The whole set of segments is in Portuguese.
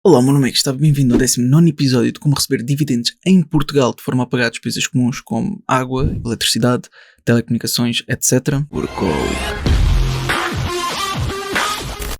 Olá, meu nome é Gustavo, bem-vindo ao 19º episódio de como receber dividendos em Portugal de forma a pagar despesas comuns como água, eletricidade, telecomunicações, etc.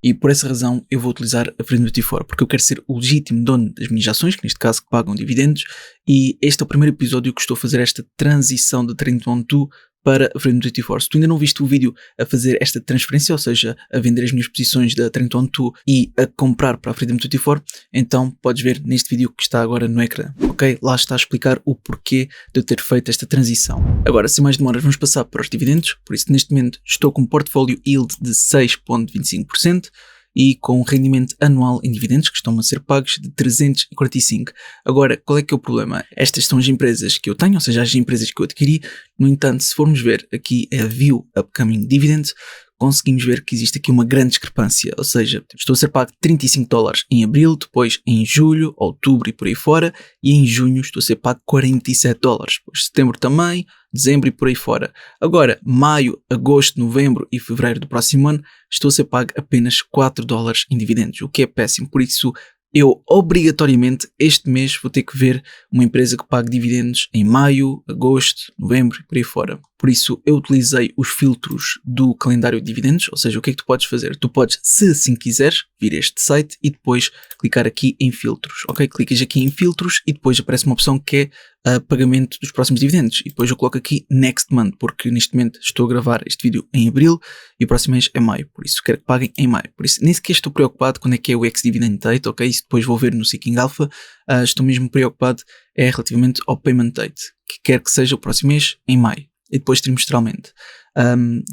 E por essa razão eu vou utilizar a Freedom24 porque eu quero ser o legítimo dono das minhas ações, que neste caso pagam dividendos, e este é o primeiro episódio que estou a fazer esta transição de Trend1 para a Freedom24. Se tu ainda não viste o vídeo a fazer esta transferência, ou seja, a vender as minhas posições da Trend1 e a comprar para a Freedom24, então podes ver neste vídeo que está agora no ecrã, ok? Lá está a explicar o porquê de eu ter feito esta transição. Agora, sem mais demoras, vamos passar para os dividendos. Por isso, neste momento, estou com um portfólio yield de 6,25%, e com um rendimento anual em dividendos que estão a ser pagos de 345. Agora, qual é que é o problema? Estas são as empresas que eu tenho, ou seja, as empresas que eu adquiri. No entanto, se formos ver aqui a View Upcoming Dividends, conseguimos ver que existe aqui uma grande discrepância, ou seja, estou a ser pago $35 em abril, depois em julho, outubro e por aí fora, e em junho estou a ser pago $47, depois setembro também, dezembro e por aí fora. Agora, maio, agosto, novembro e fevereiro do próximo ano, estou a ser pago apenas $4 em dividendos, o que é péssimo. Por isso, eu obrigatoriamente este mês vou ter que ver uma empresa que pague dividendos em maio, agosto, novembro e por aí fora. Por isso eu utilizei os filtros do calendário de dividendos, ou seja, o que é que tu podes fazer? Tu podes, se assim quiseres, vir a este site e depois clicar aqui em filtros, ok? Clicas aqui em filtros e depois aparece uma opção que é pagamento dos próximos dividendos, e depois eu coloco aqui Next Month, porque neste momento estou a gravar este vídeo em abril e o próximo mês é maio, por isso quero que paguem em maio. Por isso nem sequer estou preocupado quando é que é o ex-dividend date, ok? Isso depois vou ver no Seeking Alpha. Estou mesmo preocupado relativamente ao payment date, que quer que seja o próximo mês em maio, e depois trimestralmente.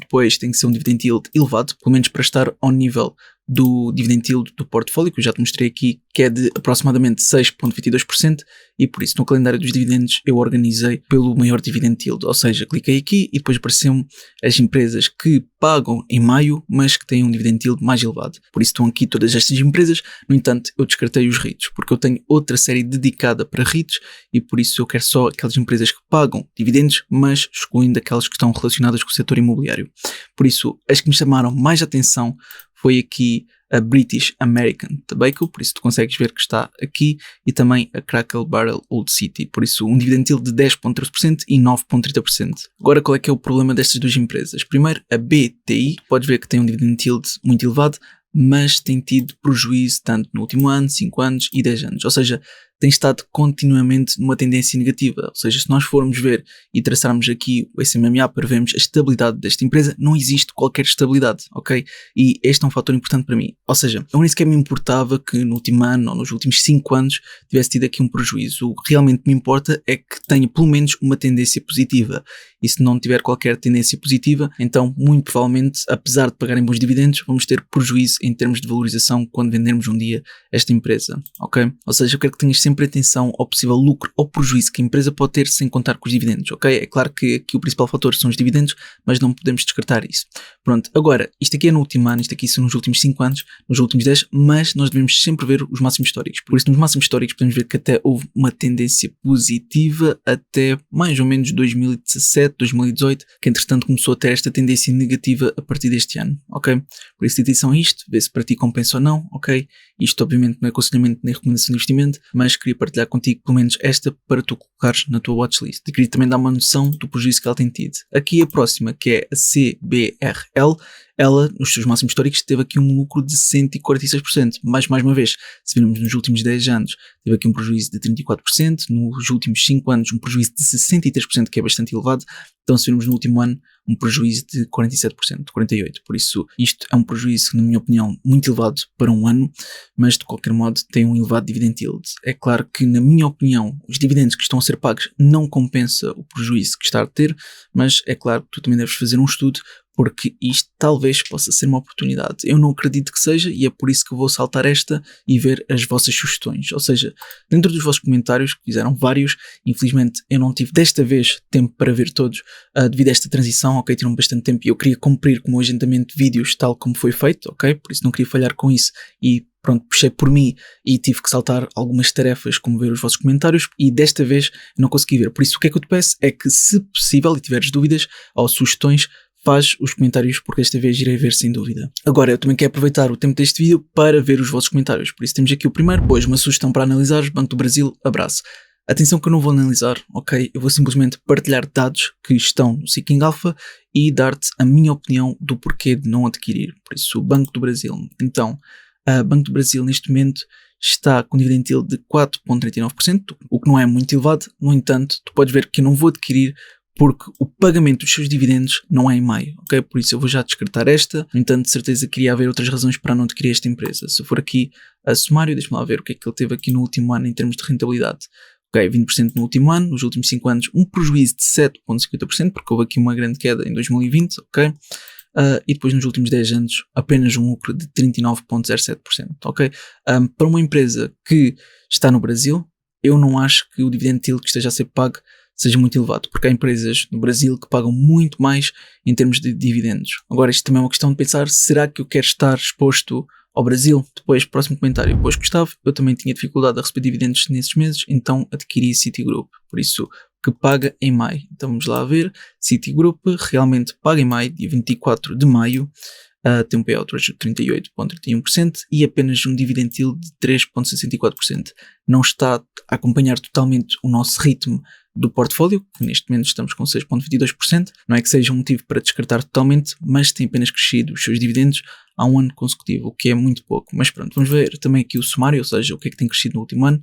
Depois tem que ser um dividend yield elevado, pelo menos para estar ao nível do dividend yield do portfólio, que eu já te mostrei aqui, que é de aproximadamente 6,22%, e por isso no calendário dos dividendos eu organizei pelo maior dividend yield, ou seja, cliquei aqui e depois apareceram as empresas que pagam em maio, mas que têm um dividend yield mais elevado. Por isso estão aqui todas estas empresas. No entanto, eu descartei os REITs, porque eu tenho outra série dedicada para REITs, e por isso eu quero só aquelas empresas que pagam dividendos, mas excluindo aquelas que estão relacionadas com o setor imobiliário. Por isso, as que me chamaram mais atenção foi aqui a British American Tobacco, por isso tu consegues ver que está aqui, e também a Crackle Barrel Old City, por isso um dividend yield de 10,13% e 9,30%. Agora, qual é que é o problema destas duas empresas? Primeiro, a BTI, podes ver que tem um dividend yield muito elevado, mas tem tido prejuízo tanto no último ano, 5 anos e 10 anos, ou seja, tem estado continuamente numa tendência negativa. Ou seja, se nós formos ver e traçarmos aqui o SMMA para vermos a estabilidade desta empresa, não existe qualquer estabilidade, ok? E este é um fator importante para mim. Ou seja, eu nem sequer me importava que no último ano ou nos últimos 5 anos tivesse tido aqui um prejuízo. O que realmente me importa é que tenha pelo menos uma tendência positiva. E se não tiver qualquer tendência positiva, então muito provavelmente, apesar de pagarem bons dividendos, vamos ter prejuízo em termos de valorização quando vendermos um dia esta empresa, ok? Ou seja, eu quero que tenhas sempre atenção ao possível lucro ou prejuízo que a empresa pode ter sem contar com os dividendos, ok? É claro que aqui o principal fator são os dividendos, mas não podemos descartar isso. Pronto, agora, isto aqui é no último ano, isto aqui são nos últimos 5 anos, nos últimos 10, mas nós devemos sempre ver os máximos históricos. Por isso, nos máximos históricos podemos ver que até houve uma tendência positiva até mais ou menos 2017, 2018, que entretanto começou a ter esta tendência negativa a partir deste ano, ok? Por isso, atenção a isto, vê se para ti compensa ou não, ok? Isto obviamente não é aconselhamento nem recomendação de investimento, mas queria partilhar contigo pelo menos esta para tu colocares na tua watchlist. E queria também dar uma noção do prejuízo que ela tem tido. Aqui a próxima, que é a CBRL, ela, nos seus máximos históricos, teve aqui um lucro de 146%. Mais uma vez, se virmos nos últimos 10 anos, teve aqui um prejuízo de 34%, nos últimos 5 anos um prejuízo de 63%, que é bastante elevado. Então, se virmos no último ano, um prejuízo de 47%, 48%. Por isso, isto é um prejuízo, na minha opinião, muito elevado para um ano, mas de qualquer modo tem um elevado dividend yield. É claro que, na minha opinião, os dividendos que estão a ser pagos não compensa o prejuízo que está a ter, mas é claro que tu também deves fazer um estudo, porque isto talvez possa ser uma oportunidade. Eu não acredito que seja, e é por isso que vou saltar esta e ver as vossas sugestões. Ou seja, dentro dos vossos comentários, que fizeram vários, infelizmente eu não tive desta vez tempo para ver todos, devido a esta transição, ok, tirou bastante tempo e eu queria cumprir com o agendamento de vídeos tal como foi feito, ok, por isso não queria falhar com isso e pronto, puxei por mim e tive que saltar algumas tarefas como ver os vossos comentários e desta vez não consegui ver. Por isso o que é que eu te peço é que, se possível e tiveres dúvidas ou sugestões, faz os comentários, porque desta vez irei ver sem dúvida. Agora, eu também quero aproveitar o tempo deste vídeo para ver os vossos comentários. Por isso temos aqui o primeiro, pois uma sugestão para analisar, Banco do Brasil, abraço. Atenção que eu não vou analisar, ok? Eu vou simplesmente partilhar dados que estão no Seeking Alpha e dar-te a minha opinião do porquê de não adquirir. Por isso, o Banco do Brasil. Então, o Banco do Brasil neste momento está com um dividend yield de 4,39%, o que não é muito elevado. No entanto, tu podes ver que eu não vou adquirir porque o pagamento dos seus dividendos não é em maio, ok? Por isso eu vou já descartar esta. No entanto, de certeza queria haver outras razões para não adquirir esta empresa. Se eu for aqui a sumário, deixa-me lá ver o que é que ele teve aqui no último ano em termos de rentabilidade. Ok, 20% no último ano, nos últimos 5 anos um prejuízo de 7,50%, porque houve aqui uma grande queda em 2020, ok? E depois nos últimos 10 anos apenas um lucro de 39,07%, ok? Para uma empresa que está no Brasil, eu não acho que o dividend yield que esteja a ser pago seja muito elevado, porque há empresas no Brasil que pagam muito mais em termos de dividendos. Agora, isto também é uma questão de pensar, será que eu quero estar exposto ao Brasil? Depois, próximo comentário. Pois, Gustavo, eu também tinha dificuldade a receber dividendos nesses meses, então adquiri Citigroup. Por isso, que paga em maio. Então vamos lá ver. Citigroup realmente paga em maio, dia 24 de maio. Tem um payout ratio de 38,31% e apenas um dividend yield de 3,64%. Não está a acompanhar totalmente o nosso ritmo do portfólio, que neste momento estamos com 6,22%. Não é que seja um motivo para descartar totalmente, mas tem apenas crescido os seus dividendos há um ano consecutivo, o que é muito pouco. Mas pronto, vamos ver também aqui o sumário, ou seja, o que é que tem crescido no último ano.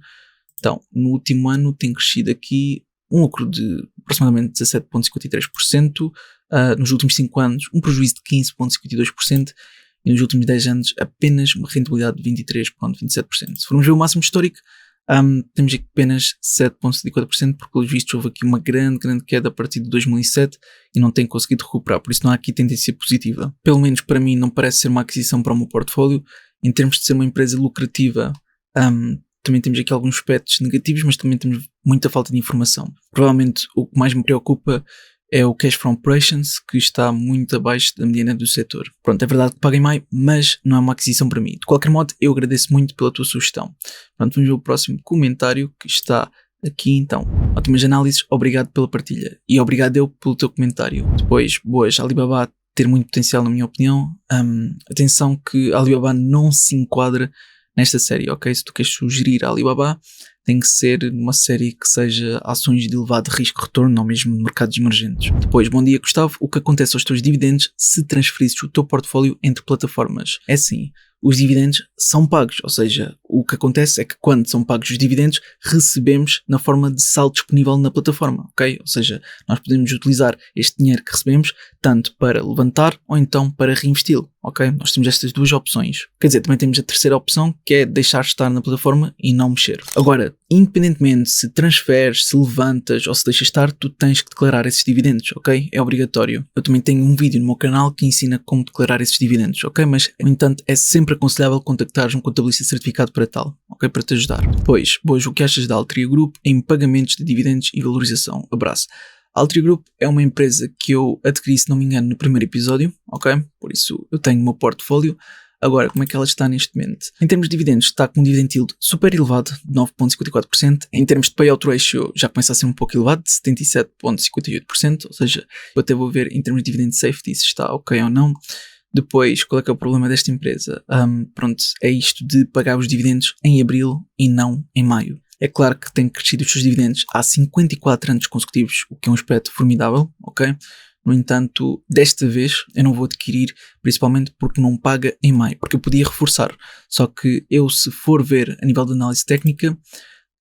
Então, no último ano tem crescido aqui um lucro de aproximadamente 17,53%, nos últimos 5 anos um prejuízo de 15,52% e nos últimos 10 anos apenas uma rentabilidade de 23,27%. Se formos ver o máximo histórico, temos aqui apenas 7,74%, porque pelos vistos houve aqui uma grande queda a partir de 2007 e não tem conseguido recuperar, por isso não há aqui tendência positiva. Pelo menos para mim não parece ser uma aquisição para o meu portfólio. Em termos de ser uma empresa lucrativa, também temos aqui alguns aspectos negativos, mas também temos muita falta de informação. Provavelmente o que mais me preocupa é o Cash from Operations, que está muito abaixo da mediana do setor. Pronto, é verdade que paga em maio, mas não é uma aquisição para mim. De qualquer modo, eu agradeço muito pela tua sugestão. Pronto, vamos ver o próximo comentário que está aqui então. Ótimas análises, obrigado pela partilha. E obrigado eu pelo teu comentário. Depois, boas, Alibaba ter muito potencial na minha opinião. Atenção que a Alibaba não se enquadra nesta série, ok? Se tu queres sugerir a Alibaba, tem que ser uma série que seja ações de elevado risco-retorno, ou mesmo de mercados emergentes. Depois, bom dia Gustavo, o que acontece aos teus dividendos se transferisses o teu portfólio entre plataformas? É assim, os dividendos são pagos, ou seja, o que acontece é que quando são pagos os dividendos, recebemos na forma de saldo disponível na plataforma, ok? Ou seja, nós podemos utilizar este dinheiro que recebemos tanto para levantar ou então para reinvesti-lo, ok? Nós temos estas duas opções. Quer dizer, também temos a terceira opção, que é deixar estar na plataforma e não mexer. Agora, independentemente se transferes, se levantas ou se deixas estar, tu tens que declarar esses dividendos, ok? É obrigatório. Eu também tenho um vídeo no meu canal que ensina como declarar esses dividendos, ok? Mas, no entanto, é sempre aconselhável contactares um contabilista certificado para tal, ok? Para te ajudar. Depois, o que achas da Altria Group em pagamentos de dividendos e valorização? Abraço. A Altria Group é uma empresa que eu adquiri, se não me engano, no primeiro episódio, ok? Por isso eu tenho o meu portfólio. Agora, como é que ela está neste momento? Em termos de dividendos, está com um dividend yield super elevado, de 9,54%. Em termos de payout ratio, já começa a ser um pouco elevado, de 77,58%. Ou seja, eu até vou ver em termos de dividend safety se está ok ou não. Depois, qual é que é o problema desta empresa? Pronto, é isto de pagar os dividendos em abril e não em maio. É claro que tem crescido os seus dividendos há 54 anos consecutivos, o que é um aspecto formidável, ok? No entanto, desta vez eu não vou adquirir, principalmente porque não paga em maio, porque eu podia reforçar. Só que eu, se for ver a nível de análise técnica,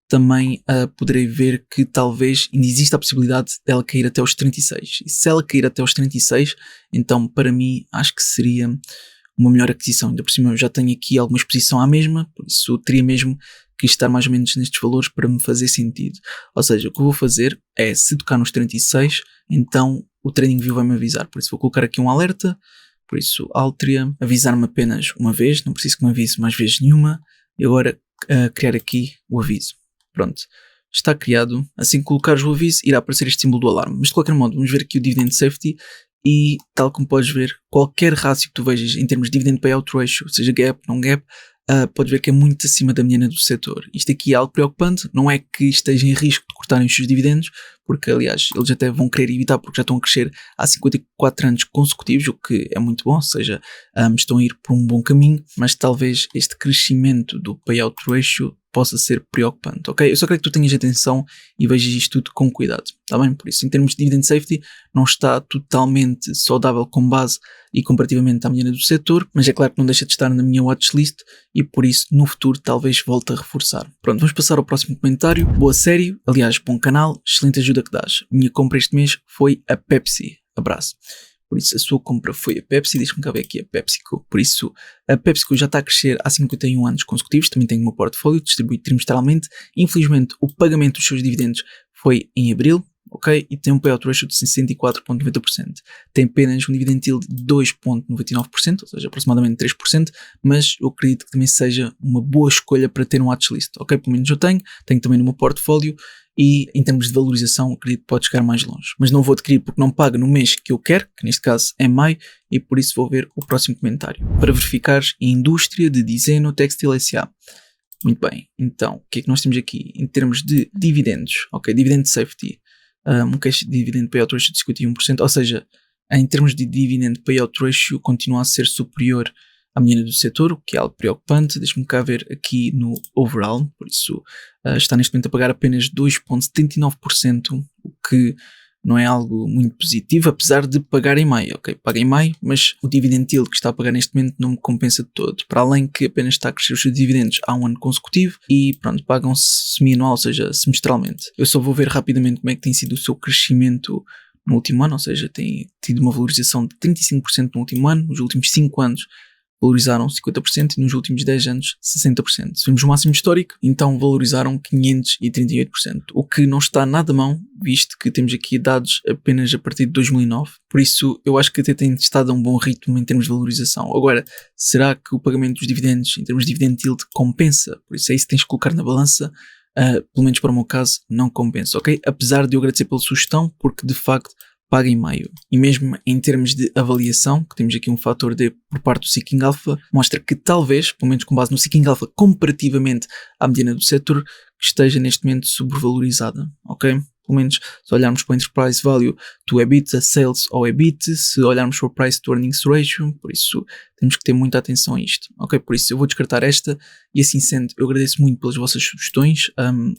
também poderei ver que talvez ainda exista a possibilidade dela cair até aos 36. E se ela cair até aos 36, então para mim acho que seria uma melhor aquisição. Ainda por cima eu já tenho aqui alguma exposição à mesma, por isso teria mesmo que estar mais ou menos nestes valores para me fazer sentido. Ou seja, o que eu vou fazer é, se tocar nos 36, então o TradingView vai me avisar. Por isso vou colocar aqui um alerta. Por isso Altria, avisar-me apenas uma vez, não preciso que me avise mais vezes nenhuma. E agora criar aqui o aviso. Pronto, está criado. Assim que colocares o aviso, irá aparecer este símbolo do alarme. Mas de qualquer modo, vamos ver aqui o Dividend Safety. E tal como podes ver, qualquer rácio que tu vejas em termos de Dividend Payout Ratio, seja gap, não gap, podes ver que é muito acima da mediana do setor. Isto aqui é algo preocupante, não é que esteja em risco de cortarem os seus dividendos, porque aliás eles até vão querer evitar porque já estão a crescer há 54 anos consecutivos, o que é muito bom, ou seja, estão a ir por um bom caminho, mas talvez este crescimento do payout ratio possa ser preocupante, ok? Eu só quero que tu tenhas atenção e vejas isto tudo com cuidado, está bem? Por isso, em termos de dividend safety, não está totalmente saudável com base e comparativamente à mediana do setor, mas é claro que não deixa de estar na minha watchlist e por isso, no futuro, talvez volte a reforçar. Pronto, vamos passar ao próximo comentário. Boa série, aliás, bom canal, excelente ajuda que dás. Minha compra este mês foi a Pepsi. Abraço. Por isso, a sua compra foi a Pepsi. Deixa-me cá ver aqui a PepsiCo. Por isso, a PepsiCo já está a crescer há 51 anos consecutivos. Também tem o meu portfólio distribuído trimestralmente. Infelizmente, o pagamento dos seus dividendos foi em abril, ok? E tem um payout ratio de 64,90%. Tem apenas um dividend yield de 2,99%, ou seja, aproximadamente 3%, mas eu acredito que também seja uma boa escolha para ter um watchlist, ok? Pelo menos eu tenho também no meu portfólio. E em termos de valorização, acredito que pode chegar mais longe. Mas não vou adquirir porque não paga no mês que eu quero, que neste caso é maio, e por isso vou ver o próximo comentário. Para verificares, indústria de desenho textil SA. Muito bem, então, o que é que nós temos aqui? Em termos de dividendos, ok, dividend safety, um cash dividend payout ratio de 51%, ou seja, em termos de dividend payout ratio continua a ser superior à mediana do setor, o que é algo preocupante. Deixa-me cá ver aqui no overall, por isso está neste momento a pagar apenas 2,79%, o que não é algo muito positivo, apesar de pagar em maio, ok? Paga em maio, mas o dividend yield que está a pagar neste momento não me compensa de todo, para além que apenas está a crescer os seus dividendos há um ano consecutivo e pronto, pagam-se semi-anual, ou seja, semestralmente. Eu só vou ver rapidamente como é que tem sido o seu crescimento no último ano, ou seja, tem tido uma valorização de 35% no último ano, nos últimos 5 anos valorizaram 50% e nos últimos 10 anos 60%. Se vemos o máximo histórico, então valorizaram 538%, o que não está nada mal, visto que temos aqui dados apenas a partir de 2009. Por isso, eu acho que até tem estado a um bom ritmo em termos de valorização. Agora, será que o pagamento dos dividendos, em termos de dividend yield, compensa? Por isso é isso que tens de colocar na balança. Pelo menos para o meu caso, não compensa, ok? Apesar de eu agradecer pela sugestão, porque de facto paga em maio. E mesmo em termos de avaliação, que temos aqui um fator D por parte do Seeking Alpha, mostra que talvez, pelo menos com base no Seeking Alpha, comparativamente à mediana do setor, esteja neste momento sobrevalorizada, ok? Pelo menos se olharmos para o Enterprise Value to EBITDA, Sales ou EBIT, se olharmos para o Price to Earnings Ratio, por isso temos que ter muita atenção a isto, ok? Por isso eu vou descartar esta e assim sendo, eu agradeço muito pelas vossas sugestões,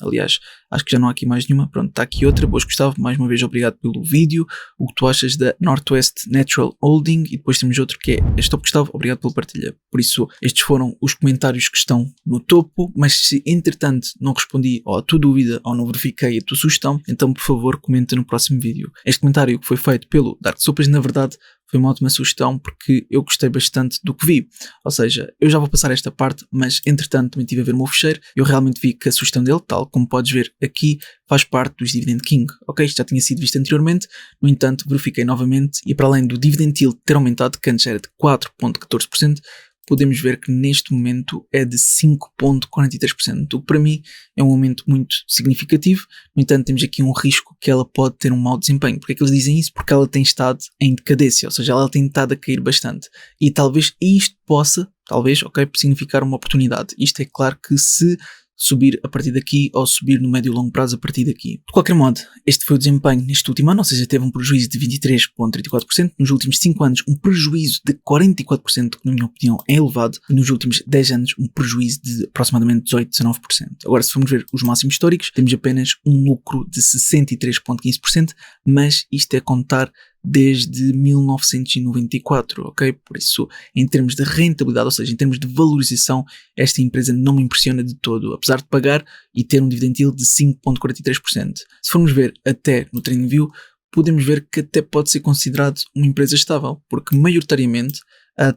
aliás, acho que já não há aqui mais nenhuma, pronto, está aqui outra, boas Gustavo, mais uma vez obrigado pelo vídeo, o que tu achas da Northwest Natural Holding e depois temos outro que é este Top Gustavo, obrigado pela partilha. Por isso, estes foram os comentários que estão no topo, mas se entretanto não respondi ou a tua dúvida ou não verifiquei a tua sugestão, então por favor comenta no próximo vídeo. Este comentário que foi feito pelo Dark Sopas, na verdade, foi uma ótima sugestão porque eu gostei bastante do que vi. Ou seja, eu já vou passar esta parte, mas entretanto também estive a ver o meu fecheiro. Eu realmente vi que a sugestão dele, tal como podes ver aqui, faz parte dos Dividend King. Ok, isto já tinha sido visto anteriormente, no entanto verifiquei novamente e para além do Dividend Yield ter aumentado, que antes era de 4,14%, podemos ver que neste momento é de 5,43%, o que para mim é um aumento muito significativo. No entanto, temos aqui um risco que ela pode ter um mau desempenho. Porque é que eles dizem isso? Porque ela tem estado em decadência, ou seja, ela tem estado a cair bastante. E talvez isto possa, ok, significar uma oportunidade. Isto é claro que se subir a partir daqui ou subir no médio e longo prazo a partir daqui. De qualquer modo, este foi o desempenho neste último ano, ou seja, teve um prejuízo de 23,34%, nos últimos 5 anos um prejuízo de 44%, que na minha opinião é elevado, e nos últimos 10 anos um prejuízo de aproximadamente 18-19%. Agora, se formos ver os máximos históricos, temos apenas um lucro de 63,15%, mas isto é contar desde 1994, ok? Por isso, em termos de rentabilidade, ou seja, em termos de valorização, esta empresa não me impressiona de todo, apesar de pagar e ter um dividend yield de 5,43%. Se formos ver até no TradingView, podemos ver que até pode ser considerado uma empresa estável, porque maioritariamente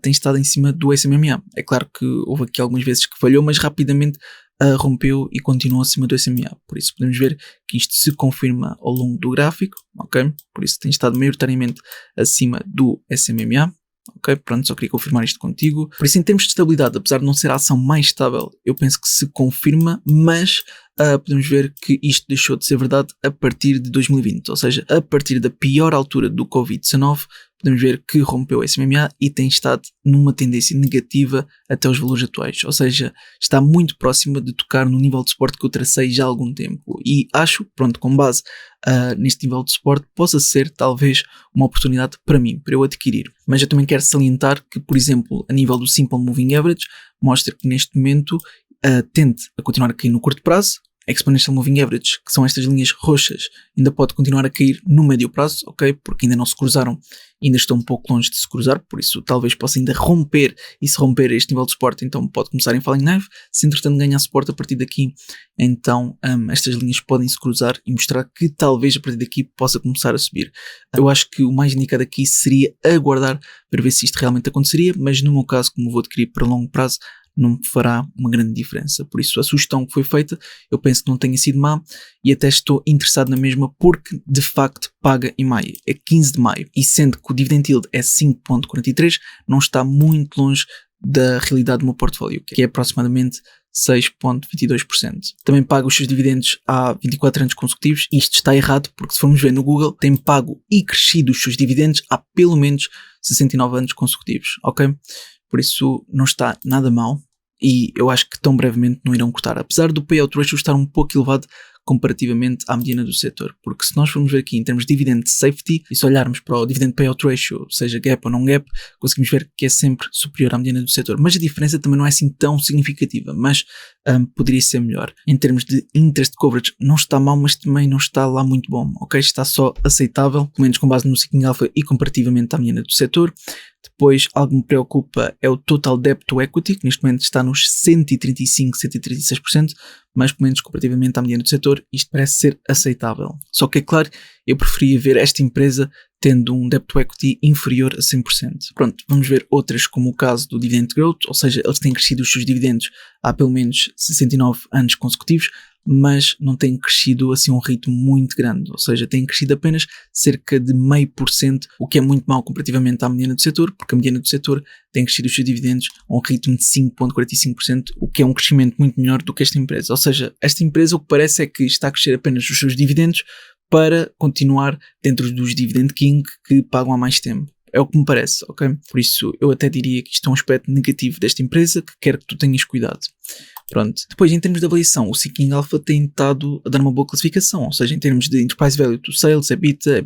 tem estado em cima do SMA. É claro que houve aqui algumas vezes que falhou, mas rapidamente rompeu e continuou acima do SMA. Por isso podemos ver que isto se confirma ao longo do gráfico, ok? Por isso tem estado maioritariamente acima do SMA, ok? Pronto, só queria confirmar isto contigo. Por isso, em termos de estabilidade, apesar de não ser a ação mais estável, eu penso que se confirma, mas podemos ver que isto deixou de ser verdade a partir de 2020, ou seja, a partir da pior altura do Covid-19, podemos ver que rompeu esse MMA e tem estado numa tendência negativa até os valores atuais, ou seja, está muito próxima de tocar no nível de suporte que eu tracei já há algum tempo e acho, com base neste nível de suporte, possa ser talvez uma oportunidade para mim, para eu adquirir. Mas eu também quero salientar que, por exemplo, a nível do Simple Moving Average, mostra que neste momento tende a continuar a cair no curto prazo. Exponential Moving Average, que são estas linhas roxas, ainda pode continuar a cair no médio prazo, ok? Porque ainda não se cruzaram, ainda estão um pouco longe de se cruzar, por isso talvez possa ainda romper, e se romper este nível de suporte, então pode começar em falling knife, se entretanto ganhar suporte a partir daqui, então estas linhas podem se cruzar e mostrar que talvez a partir daqui possa começar a subir. Eu acho que o mais indicado aqui seria aguardar para ver se isto realmente aconteceria, mas no meu caso, como vou adquirir para longo prazo, não me fará uma grande diferença. Por isso a sugestão que foi feita, eu penso que não tenha sido má e até estou interessado na mesma porque de facto paga em maio, é 15 de maio e sendo que o dividend yield é 5.43, não está muito longe da realidade do meu portfólio, que é aproximadamente 6.22%. Também paga os seus dividendos há 24 anos consecutivos e isto está errado porque se formos ver no Google tem pago e crescido os seus dividendos há pelo menos 69 anos consecutivos, ok? Por isso não está nada mal. E eu acho que tão brevemente não irão cortar, apesar do payout ratio estar um pouco elevado comparativamente à mediana do setor, porque se nós formos ver aqui em termos de dividend safety e se olharmos para o dividend payout ratio, seja gap ou não gap, conseguimos ver que é sempre superior à mediana do setor, mas a diferença também não é assim tão significativa, mas poderia ser melhor. Em termos de interest coverage não está mal, mas também não está lá muito bom, ok? Está só aceitável, pelo menos com base no Seeking Alpha e comparativamente à mediana do setor. Depois, algo que me preocupa é o total debt to equity, que neste momento está nos 135, 136%, mas pelo menos comparativamente à mediana do setor, isto parece ser aceitável. Só que é claro, eu preferia ver esta empresa tendo um debt to equity inferior a 100%. Pronto, vamos ver outras como o caso do dividend growth, ou seja, eles têm crescido os seus dividendos há pelo menos 69 anos consecutivos, mas não têm crescido assim um ritmo muito grande, ou seja, têm crescido apenas cerca de 0,5%, o que é muito mau comparativamente à mediana do setor, porque a mediana do setor tem crescido os seus dividendos a um ritmo de 5,45%, o que é um crescimento muito melhor do que esta empresa. Ou seja, esta empresa o que parece é que está a crescer apenas os seus dividendos para continuar dentro dos Dividend King que pagam há mais tempo. É o que me parece, ok? Por isso eu até diria que isto é um aspecto negativo desta empresa que quero que tu tenhas cuidado. Pronto. Depois, em termos de avaliação, o Seeking Alpha tem estado a dar uma boa classificação, ou seja, em termos de Enterprise Value to Sales, EBITDA,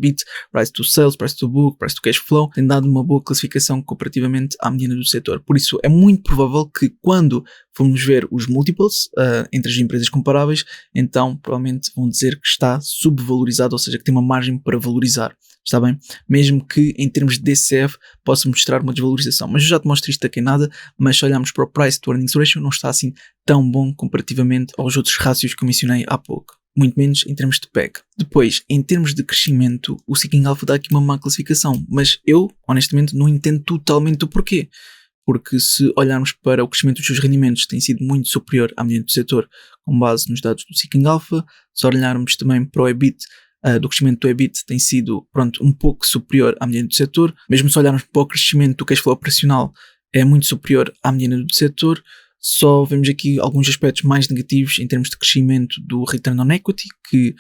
Price to Sales, Price to Book, Price to Cash Flow, tem dado uma boa classificação comparativamente à mediana do setor. Por isso, é muito provável que quando formos ver os multiples entre as empresas comparáveis, então provavelmente vão dizer que está subvalorizado, ou seja, que tem uma margem para valorizar. Está bem? Mesmo que em termos de DCF possa mostrar uma desvalorização. Mas eu já te mostro isto aqui em nada, mas se olharmos para o Price to Earnings Ratio não está assim tão bom comparativamente aos outros rácios que eu mencionei há pouco. Muito menos em termos de PEG. Depois, em termos de crescimento, o Seeking Alpha dá aqui uma má classificação, mas eu, honestamente, não entendo totalmente o porquê. Porque se olharmos para o crescimento dos seus rendimentos tem sido muito superior à mediana do setor, com base nos dados do Seeking Alpha. Se olharmos também para o EBIT, do crescimento do EBIT tem sido, um pouco superior à mediana do setor. Mesmo se olharmos para o crescimento do cash flow operacional, é muito superior à mediana do setor. Só vemos aqui alguns aspectos mais negativos em termos de crescimento do return on equity, que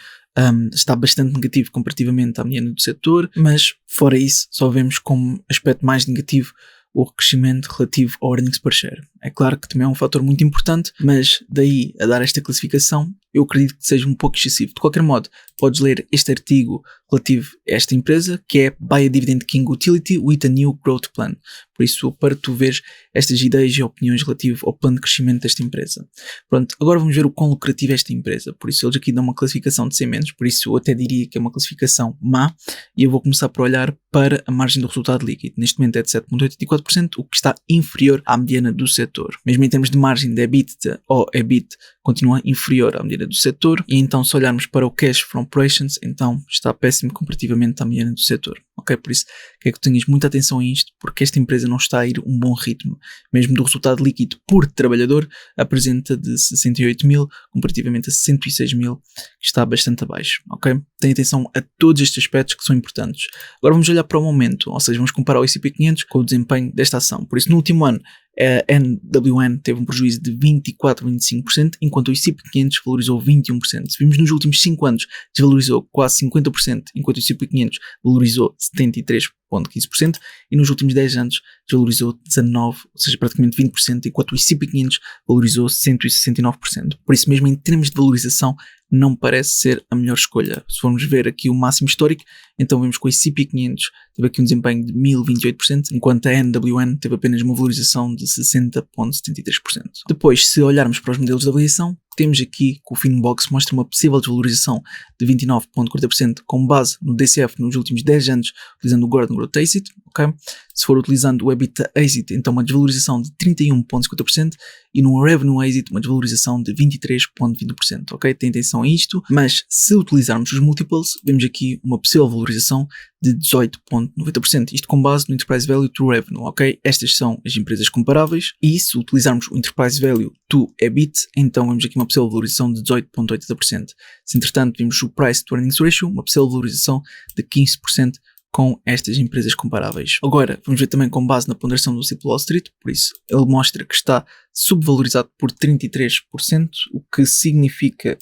está bastante negativo comparativamente à mediana do setor, mas fora isso, só vemos como aspecto mais negativo o crescimento relativo ao earnings per share. É claro que também é um fator muito importante, mas daí a dar esta classificação, eu acredito que seja um pouco excessivo. De qualquer modo, podes ler este artigo relativo a esta empresa, que é Buy a Dividend King Utility with a New Growth Plan. Por isso, para tu veres estas ideias e opiniões relativo ao plano de crescimento desta empresa. Pronto, agora vamos ver o quão lucrativa é esta empresa. Por isso, eles aqui dão uma classificação de C-, por isso eu até diria que é uma classificação má, e eu vou começar por olhar para a margem do resultado líquido. Neste momento é de 7,84%, o que está inferior à mediana do setor. Mesmo em termos de margem de EBITDA ou EBIT, continua inferior à mediana do setor, e então se olharmos para o Cash from Operations, então está péssimo comparativamente à mediana do setor. Ok, por isso quero que tenhas muita atenção a isto, porque esta empresa não está a ir um bom ritmo. Mesmo do resultado líquido por trabalhador, apresenta de 68 mil comparativamente a 106 mil, que está bastante abaixo. Ok? Tenha atenção a todos estes aspectos que são importantes. Agora vamos olhar para o momento, ou seja, vamos comparar o S&P 500 com o desempenho desta ação. Por isso, no último ano, A NWN teve um prejuízo de 24 a 25%, enquanto o S&P 500 valorizou 21%. Se vimos nos últimos 5 anos, desvalorizou quase 50%, enquanto o S&P 500 valorizou 73,15%, e nos últimos 10 anos desvalorizou 19%, ou seja, praticamente 20%, enquanto o S&P 500 valorizou 169%. Por isso mesmo, em termos de valorização, não parece ser a melhor escolha. Se formos ver aqui o máximo histórico, então vemos que o S&P 500 teve aqui um desempenho de 1028%, enquanto a NWN teve apenas uma valorização de 60,73%. Depois, se olharmos para os modelos de avaliação, temos aqui que o Finbox mostra uma possível desvalorização de 29,40% com base no DCF nos últimos 10 anos, utilizando o Gordon Growth Exit. Okay? Se for utilizando o EBITDA Exit, então uma desvalorização de 31,50%, e no Revenue Exit uma desvalorização de 23,20%. Okay? Tem atenção a isto, mas se utilizarmos os Multiples, vemos aqui uma possível valorização de 18,90%, isto com base no Enterprise Value to Revenue. Okay? Estas são as empresas comparáveis, e se utilizarmos o Enterprise Value to EBIT, então vemos aqui uma possível valorização de 18,80%. Se entretanto vimos o Price to Earnings Ratio, uma possível valorização de 15% com estas empresas comparáveis. Agora, vamos ver também com base na ponderação do Simple Wall Street, por isso ele mostra que está subvalorizado por 33%, o que significa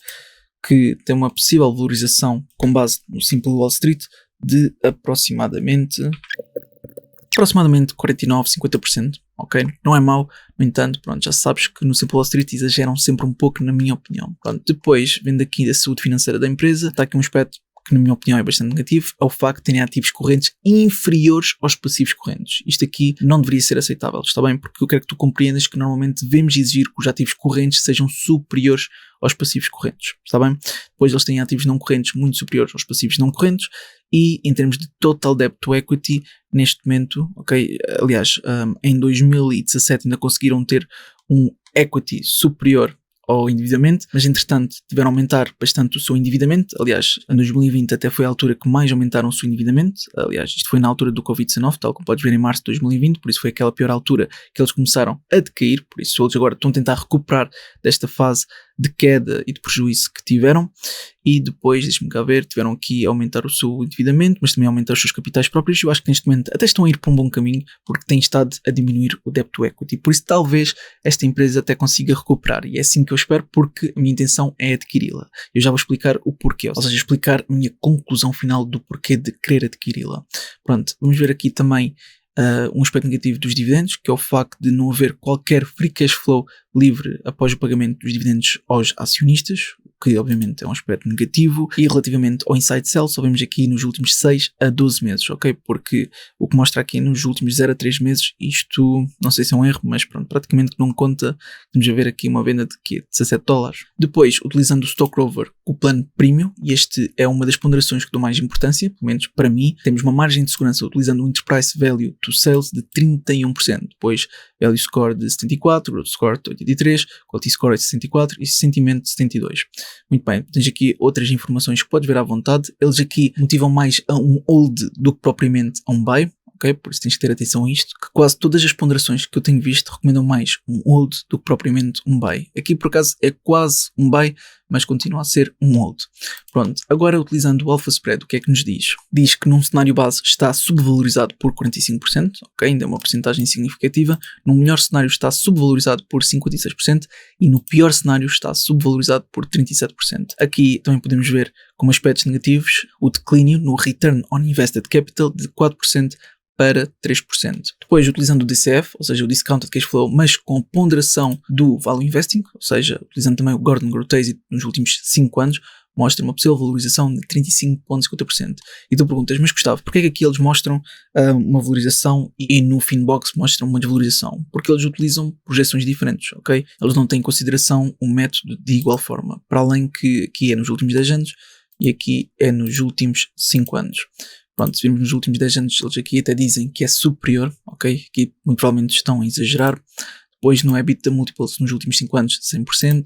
que tem uma possível valorização com base no Simple Wall Street de aproximadamente 49, 50%, ok? Não é mau, no entanto, pronto, já sabes que no Simple Wall Street exageram sempre um pouco, na minha opinião. Pronto, depois, vendo aqui da saúde financeira da empresa, está aqui um aspecto que na minha opinião é bastante negativo, é o facto de terem ativos correntes inferiores aos passivos correntes. Isto aqui não deveria ser aceitável, está bem? Porque eu quero que tu compreendas que normalmente devemos exigir que os ativos correntes sejam superiores aos passivos correntes, está bem? Depois eles têm ativos não correntes muito superiores aos passivos não correntes, e em termos de total debt to equity, neste momento, ok, aliás, em 2017 ainda conseguiram ter um equity superior ao endividamento, mas entretanto tiveram a aumentar bastante o seu endividamento. Aliás, em 2020 até foi a altura que mais aumentaram o seu endividamento. Aliás, isto foi na altura do Covid-19, tal como podes ver em março de 2020, por isso foi aquela pior altura que eles começaram a decair, por isso eles agora estão a tentar recuperar desta fase de queda e de prejuízo que tiveram, e depois, deixa-me cá ver, tiveram aqui a aumentar o seu endividamento, mas também a aumentar os seus capitais próprios. Eu acho que neste momento até estão a ir para um bom caminho, porque têm estado a diminuir o debt to equity, por isso talvez esta empresa até consiga recuperar, e é assim que eu espero, porque a minha intenção é adquiri-la. Eu já vou explicar o porquê, ou seja, explicar a minha conclusão final do porquê de querer adquiri-la. Pronto, vamos ver aqui também um aspecto negativo dos dividendos, que é o facto de não haver qualquer free cash flow livre após o pagamento dos dividendos aos acionistas, o que obviamente é um aspecto negativo. E relativamente ao inside sell, só vemos aqui nos últimos 6 a 12 meses, ok? Porque o que mostra aqui nos últimos 0 a 3 meses, isto não sei se é um erro, mas pronto, praticamente não conta. Vamos ver aqui uma venda de quê? $17. Depois, utilizando o Stock Rover, o plano Premium, e este é uma das ponderações que dou mais importância, pelo menos para mim, temos uma margem de segurança utilizando o Enterprise Value to Sales de 31%, depois Value Score de 74%, Growth Score de 83%, Quality Score de 64% e Sentimento de 72%. Muito bem, tens aqui outras informações que podes ver à vontade. Eles aqui motivam mais a um hold do que propriamente a um buy. Okay? Por isso tens que ter atenção a isto, que quase todas as ponderações que eu tenho visto recomendam mais um hold do que propriamente um buy. Aqui por acaso é quase um buy, mas continua a ser um hold. Pronto, agora utilizando o Alpha Spread, o que é que nos diz? Diz que num cenário base está subvalorizado por 45%, ok, ainda é uma porcentagem significativa. No melhor cenário está subvalorizado por 56% e no pior cenário está subvalorizado por 37%. Aqui também podemos ver como aspectos negativos o declínio no Return on Invested Capital de 4% para 3%. Depois, utilizando o DCF, ou seja, o Discounted Cash Flow, mas com ponderação do Value Investing, ou seja, utilizando também o Gordon Growth Exit nos últimos 5 anos, mostra uma possível valorização de 35,50%. E tu perguntas, mas Gustavo, porquê é que aqui eles mostram uma valorização e no Finbox mostram uma desvalorização? Porque eles utilizam projeções diferentes, ok? Eles não têm em consideração um método de igual forma, para além que aqui é nos últimos 10 anos e aqui é nos últimos 5 anos. Pronto, se virmos nos últimos 10 anos, eles aqui até dizem que é superior, ok? Aqui muito provavelmente estão a exagerar. Depois no EBITDA Multiples nos últimos 5 anos, 100%.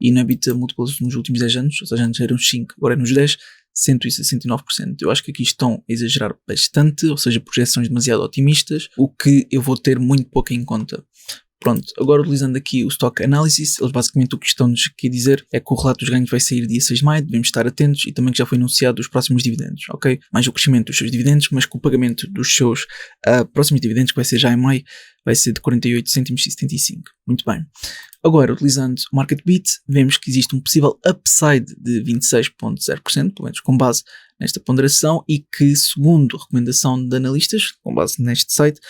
E no EBITDA Multiples nos últimos 10 anos, ou seja, antes eram 5, agora é nos 10, 169%. Eu acho que aqui estão a exagerar bastante, ou seja, projeções demasiado otimistas, o que eu vou ter muito pouco em conta. Pronto, agora utilizando aqui o Stock Analysis, eles basicamente o que estão-nos aqui a dizer é que o relato dos ganhos vai sair dia 6 de maio, devemos estar atentos, e também que já foi anunciado os próximos dividendos, ok? Mais o crescimento dos seus dividendos, mas que o pagamento dos seus próximos dividendos, que vai ser já em maio, vai ser de 48 cêntimos e 75. Muito bem. Agora, utilizando o Market Beat, vemos que existe um possível upside de 26,0%, pelo menos com base nesta ponderação, e que, segundo a recomendação de analistas, com base neste site,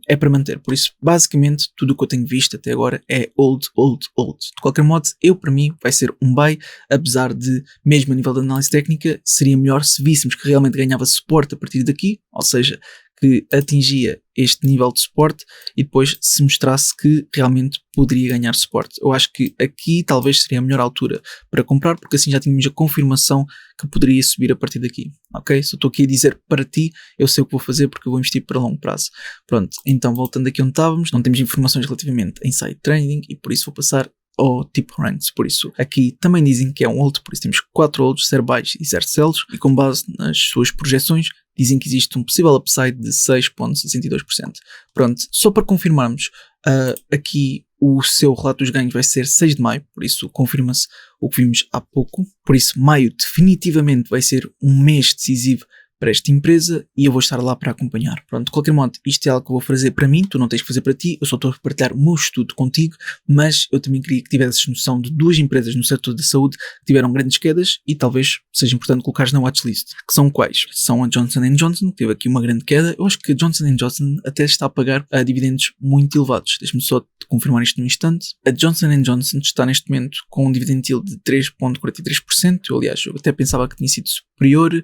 é para manter. Por isso, basicamente, tudo o que eu tenho visto até agora é hold. De qualquer modo, para mim, vai ser um buy, apesar de, mesmo a nível de análise técnica, seria melhor se víssemos que realmente ganhava suporte a partir daqui, ou seja, que atingia este nível de suporte e depois se mostrasse que realmente poderia ganhar suporte. Eu acho que aqui talvez seria a melhor altura para comprar, porque assim já tínhamos a confirmação que poderia subir a partir daqui, ok? Se eu estou aqui a dizer para ti, eu sei o que vou fazer porque eu vou investir para longo prazo. Pronto, então voltando aqui onde estávamos, não temos informações relativamente a Inside Trading e por isso vou passar ou tipo ranks, por isso aqui também dizem que é um hold, por isso temos 4 holds, 0 buys e 0 sells, e com base nas suas projeções dizem que existe um possível upside de 6,62%. Pronto, só para confirmarmos, aqui o seu relato dos ganhos vai ser 6 de maio, por isso confirma-se o que vimos há pouco, por isso maio definitivamente vai ser um mês decisivo para esta empresa e eu vou estar lá para acompanhar. Pronto, de qualquer modo, isto é algo que eu vou fazer para mim, tu não tens que fazer para ti, eu só estou a partilhar o meu estudo contigo, mas eu também queria que tivesses noção de 2 empresas no setor da saúde que tiveram grandes quedas e talvez seja importante colocares na watchlist. Que são quais? São a Johnson & Johnson, que teve aqui uma grande queda. Eu acho que a Johnson & Johnson até está a pagar dividendos muito elevados. Deixa-me só confirmar isto num instante. A Johnson & Johnson está neste momento com um dividend yield de 3,43%. Aliás, eu até pensava que tinha sido superior.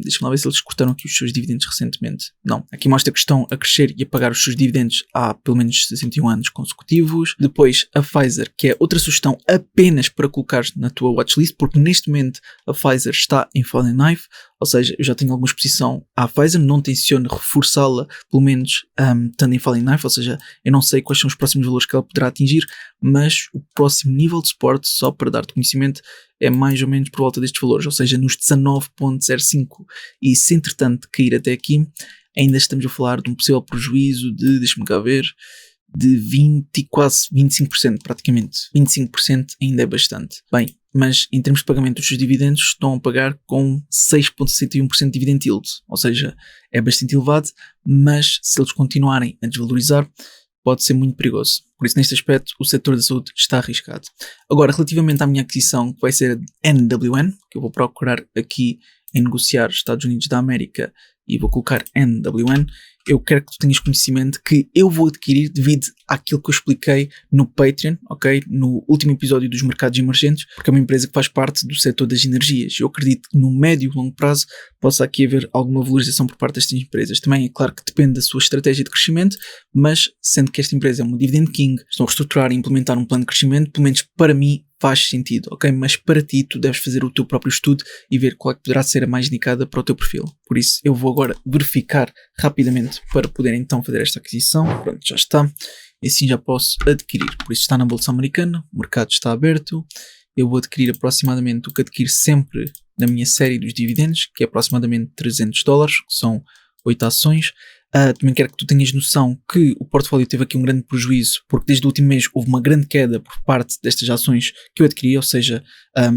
Deixa-me lá ver se eles cortaram aqui os seus dividendos recentemente. Não, aqui mostra que estão a crescer e a pagar os seus dividendos há pelo menos 61 anos consecutivos. Depois a Pfizer, que é outra sugestão apenas para colocar na tua watchlist, porque neste momento a Pfizer está em falling knife, ou seja, eu já tenho alguma exposição à Pfizer, não tenciono reforçá-la, pelo menos estando em falling knife, ou seja, eu não sei quais são os próximos valores que ela poderá atingir, mas o próximo nível de suporte, só para dar-te conhecimento, é mais ou menos por volta destes valores, ou seja, nos 19,05, e se entretanto cair até aqui, ainda estamos a falar de um possível prejuízo de, deixa-me cá ver, de 20, quase 25% praticamente. 25% ainda é bastante. Bem, mas em termos de pagamento dos seus dividendos estão a pagar com 6,61% de dividend yield, ou seja, é bastante elevado, mas se eles continuarem a desvalorizar, pode ser muito perigoso. Por isso, neste aspecto, o setor da saúde está arriscado. Agora, relativamente à minha aquisição, que vai ser a NWN, que eu vou procurar aqui em negociar Estados Unidos da América e vou colocar NWN, eu quero que tu tenhas conhecimento que eu vou adquirir devido àquilo que eu expliquei no Patreon, ok? No último episódio dos mercados emergentes, porque é uma empresa que faz parte do setor das energias. Eu acredito que no médio e longo prazo possa aqui haver alguma valorização por parte destas empresas. Também é claro que depende da sua estratégia de crescimento, mas sendo que esta empresa é uma dividend king, estão a reestruturar e implementar um plano de crescimento, pelo menos para mim faz sentido, ok? Mas para ti, tu deves fazer o teu próprio estudo e ver qual é que poderá ser a mais indicada para o teu perfil. Por isso, eu vou agora verificar rapidamente para poder então fazer esta aquisição. Pronto, já está. E assim já posso adquirir. Por isso está na Bolsa Americana, o mercado está aberto. Eu vou adquirir aproximadamente o que adquiro sempre na minha série dos dividendos, que é aproximadamente $300, que são 8 ações. Também quero que tu tenhas noção que o portfólio teve aqui um grande prejuízo, porque desde o último mês houve uma grande queda por parte destas ações que eu adquiri, ou seja,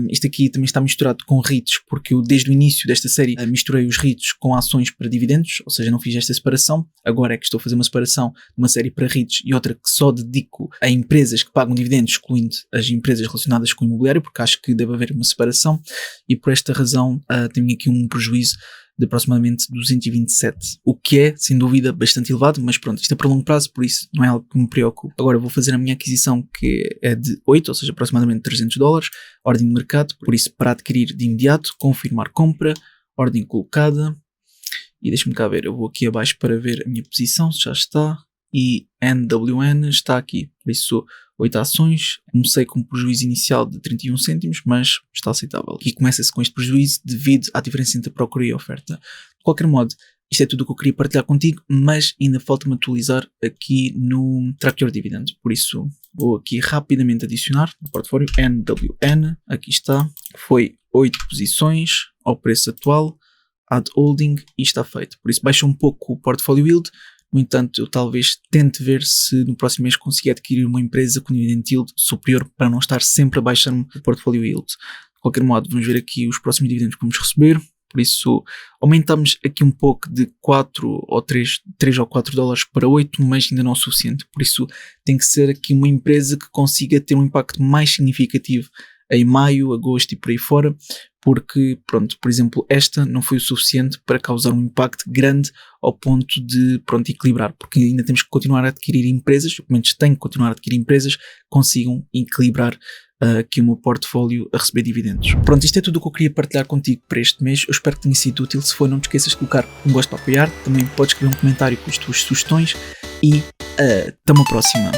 isto aqui também está misturado com REITs, porque eu desde o início desta série misturei os REITs com ações para dividendos, ou seja, não fiz esta separação, agora é que estou a fazer uma separação de uma série para REITs e outra que só dedico a empresas que pagam dividendos, excluindo as empresas relacionadas com o imobiliário, porque acho que deve haver uma separação, e por esta razão tenho aqui um prejuízo de aproximadamente 227, o que é, sem dúvida, bastante elevado, mas pronto, isto é para longo prazo, por isso não é algo que me preocupe. Agora vou fazer a minha aquisição, que é de 8, ou seja, aproximadamente $300, ordem de mercado, por isso para adquirir de imediato, confirmar compra, ordem colocada, e deixa-me cá ver, eu vou aqui abaixo para ver a minha posição, se já está, e NWN está aqui, por isso 8 ações, comecei com um prejuízo inicial de 31 cêntimos, mas está aceitável. E começa-se com este prejuízo devido à diferença entre a procura e a oferta. De qualquer modo, isto é tudo o que eu queria partilhar contigo, mas ainda falta-me atualizar aqui no Track Your Dividend. Por isso, vou aqui rapidamente adicionar no portfólio NWN, aqui está, foi 8 posições ao preço atual, Add Holding e está feito. Por isso baixa um pouco o portfólio yield, No entanto, eu talvez tente ver se no próximo mês consigo adquirir uma empresa com dividend yield superior para não estar sempre a baixar-me o portfólio yield. De qualquer modo, vamos ver aqui os próximos dividendos que vamos receber. Por isso, aumentamos aqui um pouco de 4 ou 3 ou 4 dólares para 8, mas ainda não é o suficiente. Por isso, tem que ser aqui uma empresa que consiga ter um impacto mais significativo em maio, agosto e por aí fora, porque, pronto, por exemplo, esta não foi o suficiente para causar um impacto grande ao ponto de, pronto, equilibrar, porque ainda temos que continuar a adquirir empresas, pelo menos tenho que continuar a adquirir empresas que consigam equilibrar aqui o meu portfólio a receber dividendos. Pronto, isto é tudo o que eu queria partilhar contigo para este mês. Eu espero que tenha sido útil. Se for, não te esqueças de colocar um gosto para apoiar. Também podes escrever um comentário com as tuas sugestões e até uma próxima.